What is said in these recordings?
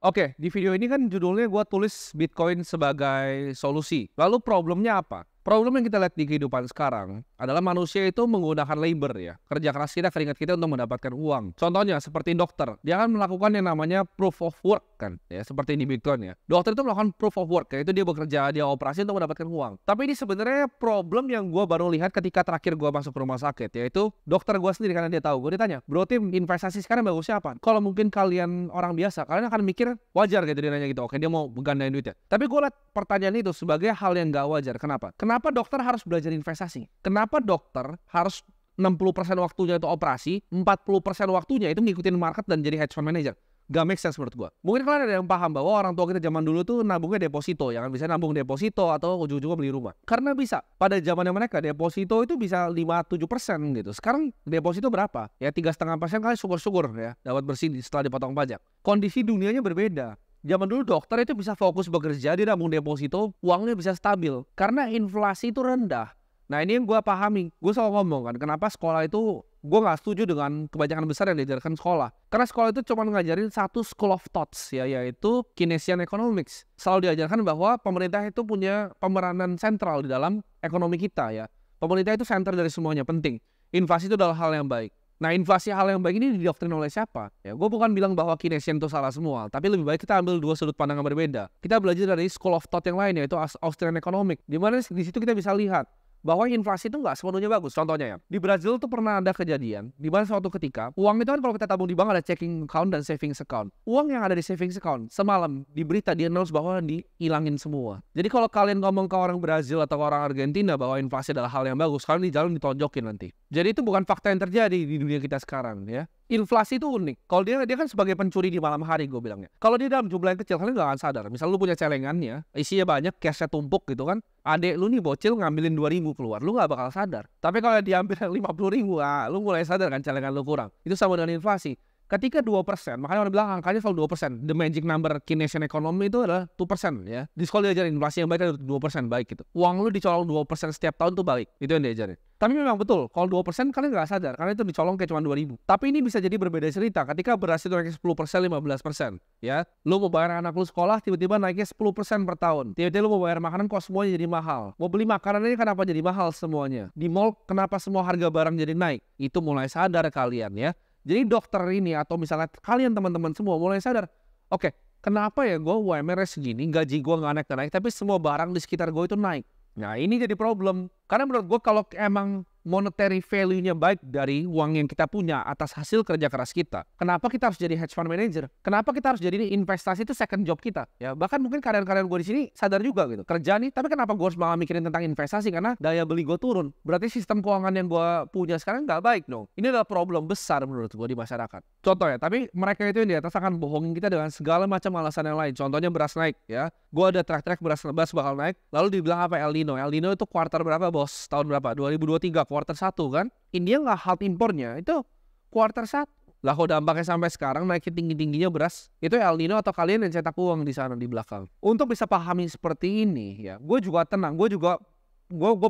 Oke, di video ini kan judulnya gue tulis Bitcoin sebagai solusi. Lalu problemnya apa? Problem yang kita lihat di kehidupan sekarang adalah manusia itu menggunakan labor ya. Kerja keras kita, keringat kita untuk mendapatkan uang. Contohnya seperti dokter. Dia akan melakukan yang namanya proof of work kan. Ya, seperti di Bitcoin ya. Dokter itu melakukan proof of work. Yaitu dia bekerja, dia operasi untuk mendapatkan uang. Tapi ini sebenarnya problem yang gue baru lihat ketika terakhir gue masuk ke rumah sakit. Yaitu dokter gue sendiri karena dia tahu. Gue ditanya, bro Tim, investasi sekarang bagusnya apa? Kalau mungkin kalian orang biasa, kalian akan mikir wajar gitu dia nanya gitu. Oke, dia mau menggandain duitnya. Tapi gue lihat pertanyaan itu sebagai hal yang gak wajar. Kenapa? Kenapa dokter harus belajar investasi? Kenapa dokter harus 60% waktunya itu operasi, 40% waktunya itu ngikutin market dan jadi hedge fund manager? Gak make sense menurut gue. Mungkin kalian ada yang paham bahwa orang tua kita zaman dulu tuh nabungnya deposito, ya kan? Bisa nabung deposito atau ujung-ujungnya beli rumah. Karena bisa. Pada zamannya mereka deposito itu bisa 5-7% gitu. Sekarang deposito berapa? Ya 3,5% kali syukur-syukur ya dapat bersih setelah dipotong pajak. Kondisi dunianya berbeda. Zaman dulu dokter itu bisa fokus bekerja, dia nabung deposito, uangnya bisa stabil. Karena inflasi itu rendah. Nah ini yang gue pahami. Gue selalu ngomong kan, kenapa sekolah itu, gue gak setuju dengan kebanyakan besar yang diajarkan sekolah. Karena sekolah itu cuma ngajarin satu school of thoughts, ya, yaitu Keynesian Economics. Selalu diajarkan bahwa pemerintah itu punya pemeranan sentral di dalam ekonomi kita ya. Pemerintah itu center dari semuanya, penting. Inflasi itu adalah hal yang baik. Nah, inflasi hal yang baik ini didoktrin oleh siapa? Ya, gue bukan bilang bahwa Keynesian itu salah semua, tapi lebih baik kita ambil dua sudut pandang yang berbeda. Kita belajar dari school of thought yang lain, yaitu Austrian Economic, di mana di situ kita bisa lihat bahwa inflasi itu nggak sepenuhnya bagus. Contohnya ya, di Brazil tuh pernah ada kejadian di mana suatu ketika uang itu kan kalau kita tabung di bank ada checking account dan savings account. Uang yang ada di savings account semalam di berita di announce bahwa dihilangin semua. Jadi kalau kalian ngomong ke orang Brazil atau ke orang Argentina bahwa inflasi adalah hal yang bagus, kalian di jalan ditonjokin nanti. Jadi itu bukan fakta yang terjadi di dunia kita sekarang ya. Inflasi itu unik. Kalau dia kan sebagai pencuri di malam hari, gue bilangnya. Kalau dia dalam jumlah yang kecil, kalian gak akan sadar. Misal lu punya celengannya, isinya banyak, cashnya tumpuk gitu kan. Adek lu nih bocil ngambilin 2.000 keluar, lu gak bakal sadar. Tapi kalau diambil 50.000, lu mulai sadar kan celengan lu kurang. Itu sama dengan inflasi. Ketika 2%, makanya orang bilang angkanya selalu 2%. The magic number Keynesian economy itu adalah 2% ya. Di sekolah diajarin inflasi yang baik adalah 2% baik gitu. Uang lu dicolong 2% setiap tahun tuh baik. Itu yang diajarin. Tapi memang betul, kalau 2% kalian nggak sadar, karena itu dicolong kayak cuma 2.000. Tapi ini bisa jadi berbeda cerita ketika beras itu naiknya 10%, 15%. Ya, lu mau bayar anak lu sekolah, tiba-tiba naiknya 10% per tahun. Tiba-tiba lu mau bayar makanan, kok semuanya jadi mahal. Mau beli makanan ini kenapa jadi mahal semuanya? Di mall kenapa semua harga barang jadi naik? Itu mulai sadar kalian ya. Jadi dokter ini atau misalnya kalian teman-teman semua mulai sadar, oke, kenapa ya gue UMR segini, gaji gue nggak naik-naik, tapi semua barang di sekitar gue itu naik. Nah ini jadi problem. Karena menurut gue kalau emang monetary value-nya baik dari uang yang kita punya atas hasil kerja keras kita, kenapa kita harus jadi hedge fund manager? Kenapa kita harus jadi investasi itu second job kita? Ya bahkan mungkin karyawan-karyawan gue di sini sadar juga gitu. Kerja nih, tapi kenapa gue harus malah mikirin tentang investasi? Karena daya beli gue turun. Berarti sistem keuangan yang gue punya sekarang nggak baik dong. Ini adalah problem besar menurut gue di masyarakat. Contoh ya, tapi mereka itu yang di atas akan bohongin kita dengan segala macam alasan yang lain. Contohnya beras naik ya. Gue ada track beras bakal naik. Lalu dibilang apa? El Nino. El Nino itu kuartal berapa bos? Tahun berapa? 2023 kuartal 1 kan. India nggak halt impornya. Itu kuartal 1. Lah kalau dampaknya sampai sekarang naikin tinggi-tingginya beras. Itu El Nino atau kalian yang cetak uang di sana di belakang. Untuk bisa pahami seperti ini ya. Gue juga tenang. Gue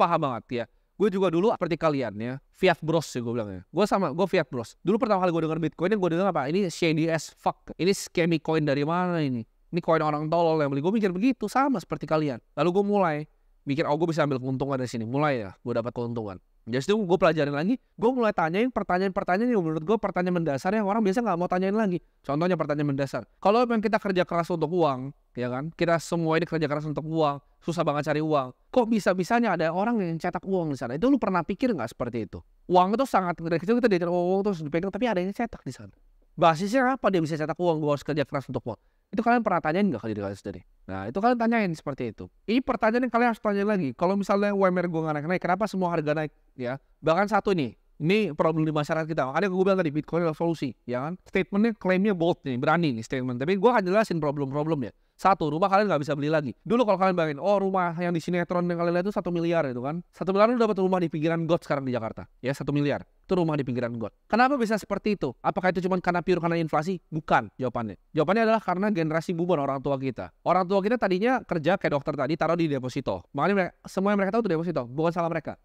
paham banget ya. Gue juga dulu seperti kalian ya. Fiat bros sih gue bilangnya. Gue fiat bros. Dulu pertama kali gue denger Bitcoin yang gue denger apa? Ini shady as fuck. Ini scammy coin dari mana ini? Ini koin orang tolol yang beli. Gue mikir begitu sama seperti kalian. Lalu gue mulai mikir, gue bisa ambil keuntungan dari sini. Mulai ya, gue dapat keuntungan. Jadi itu gue pelajarin lagi. Gue mulai tanyain pertanyaan-pertanyaan yang menurut gue pertanyaan mendasar yang orang biasa nggak mau tanyain lagi. Contohnya pertanyaan mendasar. Kalau memang kita kerja keras untuk uang, ya kan? Kita semua ini kerja keras untuk uang, susah banget cari uang. Kok bisa-bisanya ada orang yang cetak uang di sana? Itu lu pernah pikir nggak seperti itu? Uang itu sangat dari kecil kita dicetak uang terus dipegang, tapi ada yang cetak di sana. Basisnya apa dia bisa cetak uang? Gue harus kerja keras untuk uang. Itu kalian pernah tanyain nggak ke diri kalian sendiri? Nah itu kalian tanyain seperti itu. Ini pertanyaan yang kalian harus tanyain lagi. Kalau misalnya UMR gue nggak naik-naik, kenapa semua harga naik? Ya, bahkan satu nih, ini problem di masyarakat kita. Makanya gue bilang tadi Bitcoin adalah solusi, ya kan? Statementnya, klaimnya bold nih, berani nih statement. Tapi gue akan jelasin problem-problemnya. Satu, rumah kalian nggak bisa beli lagi. Dulu kalau kalian bayangin, oh rumah yang di sinetron yang kalian lihat itu 1 miliar itu kan. 1 miliar lu dapat rumah di pinggiran got sekarang di Jakarta. Ya 1 miliar. Itu rumah di pinggiran got. Kenapa bisa seperti itu? Apakah itu cuma karena inflasi? Bukan jawabannya. Jawabannya adalah karena generasi boomer orang tua kita. Orang tua kita tadinya kerja kayak dokter tadi, taruh di deposito. Makanya semua yang mereka tahu itu deposito. Bukan salah mereka.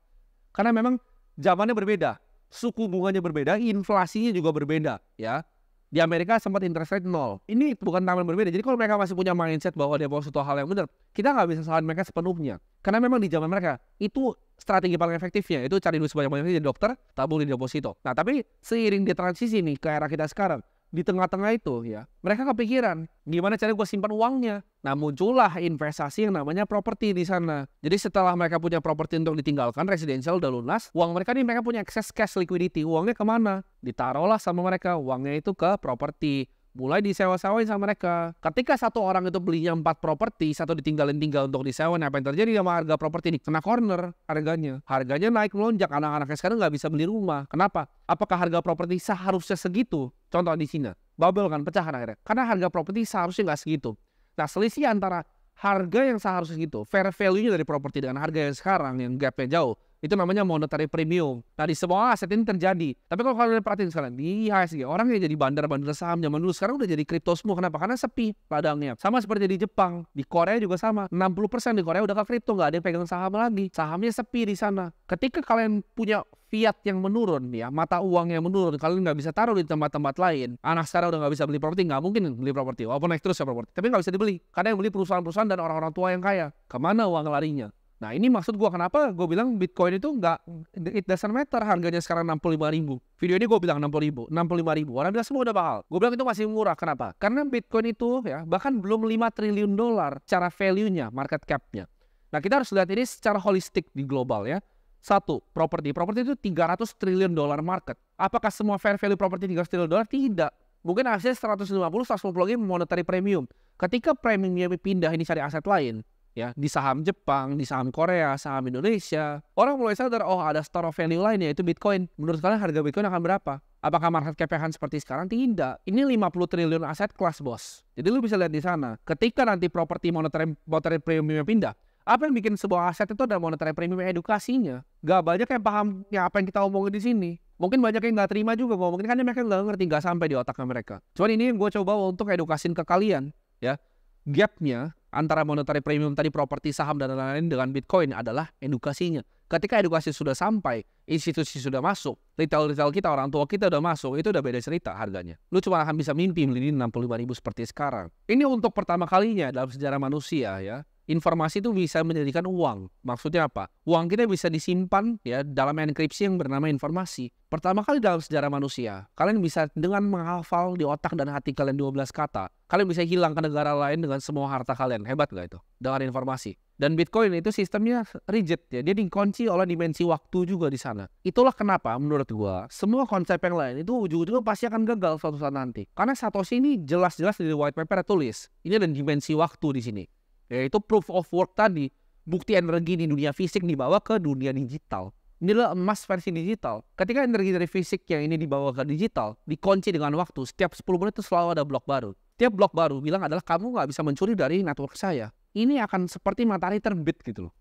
Karena memang zamannya berbeda. Suku bunganya berbeda, inflasinya juga berbeda. Ya. Di Amerika sempat interest rate 0. Ini bukan timeline berbeda. Jadi kalau mereka masih punya mindset bahwa dia bawa suatu hal yang benar, kita nggak bisa salahin mereka sepenuhnya. Karena memang di zaman mereka, itu strategi paling efektifnya, itu cari duit sebanyak-banyaknya jadi dokter, tabung di deposito. Nah, tapi seiring dia transisi nih ke era kita sekarang, di tengah-tengah itu ya, mereka kepikiran gimana cara gue simpan uangnya. Nah, muncullah investasi yang namanya properti di sana. Jadi setelah mereka punya properti untuk ditinggalkan, residential udah lunas, uang mereka nih, mereka punya access cash liquidity. Uangnya kemana? Ditaruhlah sama mereka, uangnya itu ke properti. Mulai disewa-sewain sama mereka. Ketika satu orang itu belinya 4 properti, satu ditinggalin untuk disewa, apa yang terjadi sama harga properti ini? Kena corner harganya. Harganya naik melonjak, anak-anaknya sekarang nggak bisa beli rumah. Kenapa? Apakah harga properti seharusnya segitu? Contoh di Cina, bubble kan, pecah akhirnya. Karena harga properti seharusnya nggak segitu. Nah, selisih antara harga yang seharusnya segitu, fair value-nya dari properti dengan harga yang sekarang, yang gap-nya jauh, itu namanya monetary premium. Nah, di semua aset ini terjadi. Tapi kalau kalian perhatiin sekarang, di IHSG, orang yang jadi bandar-bandar saham zaman dulu, sekarang udah jadi kripto semua. Kenapa? Karena sepi ladangnya. Sama seperti di Jepang. Di Korea juga sama. 60% di Korea udah ke kripto, nggak ada yang pegang saham lagi. Sahamnya sepi di sana. Ketika kalian punya fiat yang menurun, ya, mata uang yang menurun, kalian nggak bisa taruh di tempat-tempat lain. Anak sekarang udah nggak bisa beli properti, nggak mungkin beli properti. Walaupun naik terus ya properti, tapi nggak bisa dibeli. Karena yang beli perusahaan-perusahaan dan orang-orang tua yang kaya. Kemana uang larinya? Nah, ini maksud gue kenapa gue bilang Bitcoin itu nggak, it doesn't matter harganya sekarang 65.000. Video ini gue bilang 60.000, 65.000. Orang bilang semua udah mahal. Gue bilang itu masih murah. Kenapa? Karena Bitcoin itu ya bahkan belum 5 triliun dolar cara value-nya, market cap-nya. Nah, kita harus lihat ini secara holistik di global ya. Satu, properti. Properti itu 300 triliun dolar market. Apakah semua fair value properti 300 triliun dolar? Tidak. Mungkin hasilnya 150 lagi monetary premium. Ketika premiumnya pindah ini cari aset lain, ya, di saham Jepang, di saham Korea, saham Indonesia, orang mulai sadar, oh ada store of value lain, yaitu Bitcoin. Menurut kalian harga Bitcoin akan berapa? Apakah market cap akan seperti sekarang? Tidak. Ini 50 triliun aset kelas, bos. Jadi lu bisa lihat di sana. Ketika nanti properti monetary premium pindah, apa yang bikin sebuah aset itu ada monetary premium, edukasinya. Gak banyak yang paham ya apa yang kita omongin di sini. Mungkin banyak yang nggak terima juga ngomongin, karena mereka nggak ngerti, nggak sampai di otaknya mereka. Cuman ini yang gue coba untuk edukasin ke kalian, ya. Gapnya antara monetary premium tadi, properti, saham, dan lain-lain dengan Bitcoin adalah edukasinya. Ketika edukasi sudah sampai, institusi sudah masuk, retail kita, orang tua kita udah masuk, itu udah beda cerita harganya. Lu cuma akan bisa mimpi beli 65.000 seperti sekarang. Ini untuk pertama kalinya dalam sejarah manusia ya. Informasi itu bisa menjadikan uang. Maksudnya apa? Uang kita bisa disimpan ya dalam enkripsi yang bernama informasi. Pertama kali dalam sejarah manusia, kalian bisa dengan menghafal di otak dan hati kalian 12 kata, kalian bisa hilang ke negara lain dengan semua harta kalian. Hebat gak itu? Dengan informasi. Dan Bitcoin itu sistemnya rigid ya, dia dikunci oleh dimensi waktu juga di sana. Itulah kenapa menurut gua semua konsep yang lain itu ujung-ujungnya pasti akan gagal suatu saat nanti. Karena Satoshi ini jelas-jelas di white paper tulis, ini ada dimensi waktu di sini. Yaitu proof of work tadi, bukti energi di dunia fisik dibawa ke dunia digital. Inilah emas versi digital. Ketika energi dari fisik yang ini dibawa ke digital, dikunci dengan waktu, setiap 10 menit itu selalu ada blok baru. Tiap blok baru bilang adalah kamu nggak bisa mencuri dari network saya. Ini akan seperti matahari terbit gitu loh.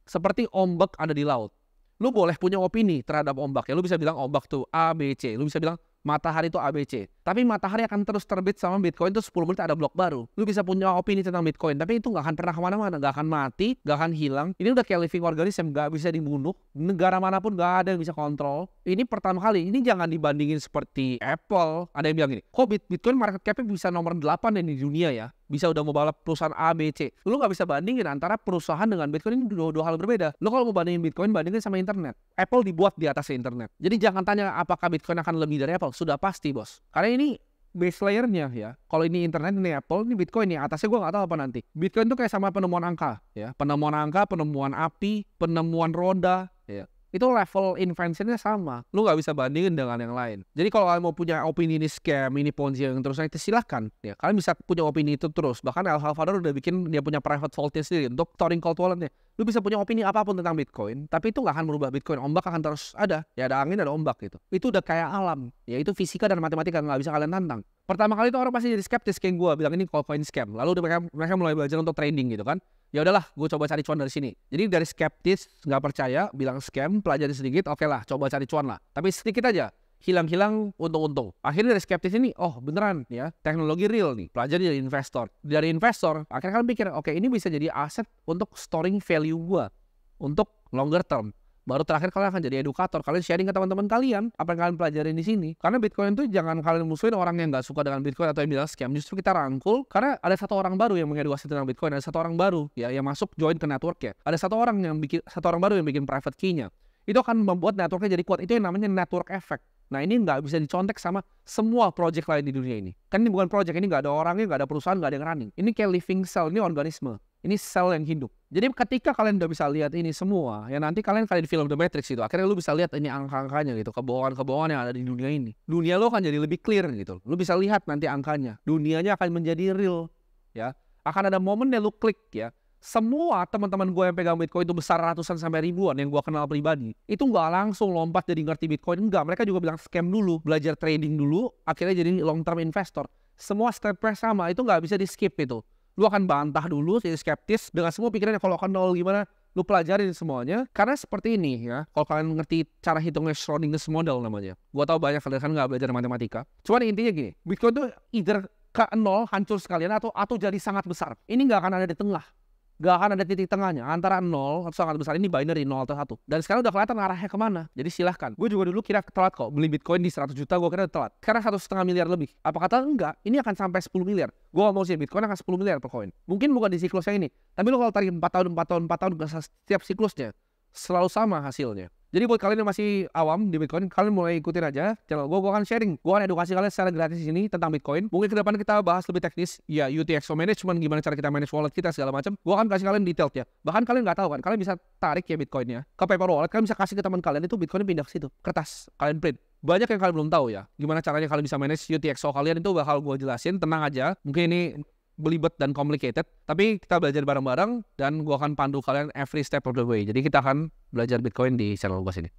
Seperti ombak ada di laut. Lu boleh punya opini terhadap ombak ya. Lu bisa bilang ombak tuh A, B, C. Lu bisa bilang matahari itu ABC. Tapi matahari akan terus terbit sama Bitcoin itu 10 menit ada blok baru. Lu bisa punya opini tentang Bitcoin, tapi itu nggak akan pernah kemana-mana, nggak akan mati, nggak akan hilang. Ini udah kayak living organism, nggak bisa dibunuh. Negara manapun nggak ada yang bisa kontrol. Ini pertama kali. Ini jangan dibandingin seperti Apple. Ada yang bilang gini, kok Bitcoin market cap-nya bisa nomor 8 di dunia ya? Bisa udah mau balap perusahaan A, B, C. Lu nggak bisa bandingin antara perusahaan dengan Bitcoin, ini dua hal berbeda. Lu kalau mau bandingin Bitcoin, bandingin sama internet. Apple dibuat di atas internet. Jadi jangan tanya apakah Bitcoin akan lebih dari Apple. Sudah pasti, bos. Karena ini base layer-nya ya. Kalau ini internet, ini Apple, ini Bitcoin nih. Atasnya gue nggak tahu apa nanti. Bitcoin tuh kayak sama penemuan angka ya. Penemuan angka, penemuan api, penemuan roda ya. Itu level inventionnya sama. Lu nggak bisa bandingin dengan yang lain. Jadi kalau kalian mau punya opini ini scam, ini Ponzi yang terus itu silahkan. Ya, kalian bisa punya opini itu terus. Bahkan El Salvador udah bikin dia punya private vault-nya sendiri untuk storing cold wallet-nya. Lu bisa punya opini apapun tentang Bitcoin, tapi itu nggak akan merubah Bitcoin. Ombak akan terus ada. Ya ada angin, ada ombak gitu. Itu udah kayak alam. Ya itu fisika dan matematika, nggak bisa kalian tantang. Pertama kali itu orang pasti jadi skeptis kayak gue, bilang ini coin scam. Lalu mereka mulai belajar untuk trading gitu kan. Ya udahlah, gue coba cari cuan dari sini. Jadi dari skeptis, nggak percaya, bilang scam, pelajari sedikit, oke lah, coba cari cuan lah. Tapi sedikit aja, hilang-hilang, untung-untung. Akhirnya dari skeptis ini, oh beneran ya, teknologi real nih. Pelajari dari investor. Dari investor, akhirnya kalian pikir, oke ini bisa jadi aset untuk storing value gue. Untuk longer term. Baru terakhir kalian akan jadi edukator. Kalian sharing ke teman-teman kalian apa yang kalian pelajarin di sini. Karena Bitcoin itu jangan kalian musuhin orang yang nggak suka dengan Bitcoin atau yang bilang scam. Justru kita rangkul karena ada satu orang baru yang mengedukasi tentang Bitcoin. Ada satu orang baru ya yang masuk join ke network ya. Ada satu orang baru yang bikin private key-nya. Itu akan membuat networknya jadi kuat. Itu yang namanya network effect. Nah ini nggak bisa dicontek sama semua project lain di dunia ini. Kan ini bukan project, ini nggak ada orangnya, nggak ada perusahaan, nggak ada yang running. Ini kayak living cell, ini organisme. Ini sel yang hidup. Jadi ketika kalian udah bisa lihat ini semua, ya nanti kalian kayak di film The Matrix itu, akhirnya lu bisa lihat ini angka-angkanya gitu, kebohongan-kebohongan yang ada di dunia ini. Dunia lo akan jadi lebih clear gitu. Lu bisa lihat nanti angkanya. Dunianya akan menjadi real, ya. Akan ada momennya lu klik ya. Semua teman-teman gue yang pegang Bitcoin itu besar ratusan sampai ribuan yang gue kenal pribadi, itu nggak langsung lompat jadi ngerti Bitcoin, enggak. Mereka juga bilang scam dulu, belajar trading dulu, akhirnya jadi long term investor. Semua step-nya sama, itu nggak bisa di skip itu. Lu akan bantah dulu, jadi skeptis dengan semua pikirannya, kalau akan nol gimana, lu pelajarin semuanya. Karena seperti ini ya, kalau kalian ngerti cara hitungnya Schrodinger's model namanya. Gue tahu banyak kalian kan nggak belajar matematika. Cuman intinya gini, Bitcoin itu either ke nol hancur sekalian atau jadi sangat besar. Ini nggak akan ada di tengah. Gak akan ada titik tengahnya antara 0 atau sangat besar. Ini binary 0 atau 1. Dan sekarang udah kelihatan arahnya kemana. Jadi silahkan. Gue juga dulu kira telat kok beli Bitcoin di 100 juta, gue kira telat. Sekarang 1,5 miliar lebih. Apa kata enggak, ini akan sampai 10 miliar. Gue gak mau sih Bitcoin akan 10 miliar per koin. Mungkin bukan di siklus yang ini, tapi lo kalau tarik 4 tahun setiap siklusnya selalu sama hasilnya. Jadi buat kalian yang masih awam di Bitcoin, kalian mulai ikutin aja channel gue akan sharing, gue akan edukasi kalian secara gratis di sini tentang Bitcoin. Mungkin ke depan kita bahas lebih teknis, ya UTXO management, gimana cara kita manage wallet kita segala macam. Gue akan kasih kalian detail ya. Bahkan kalian nggak tahu kan, kalian bisa tarik ya Bitcoinnya ke paper wallet, kalian bisa kasih ke teman kalian, itu Bitcoinnya pindah ke situ, kertas, kalian print. Banyak yang kalian belum tahu ya, gimana caranya kalian bisa manage UTXO kalian, itu bakal gue jelasin, tenang aja. Mungkin ini belibet dan complicated, tapi kita belajar bareng-bareng dan gue akan pandu kalian every step of the way. Jadi kita akan belajar Bitcoin di channel gue sini.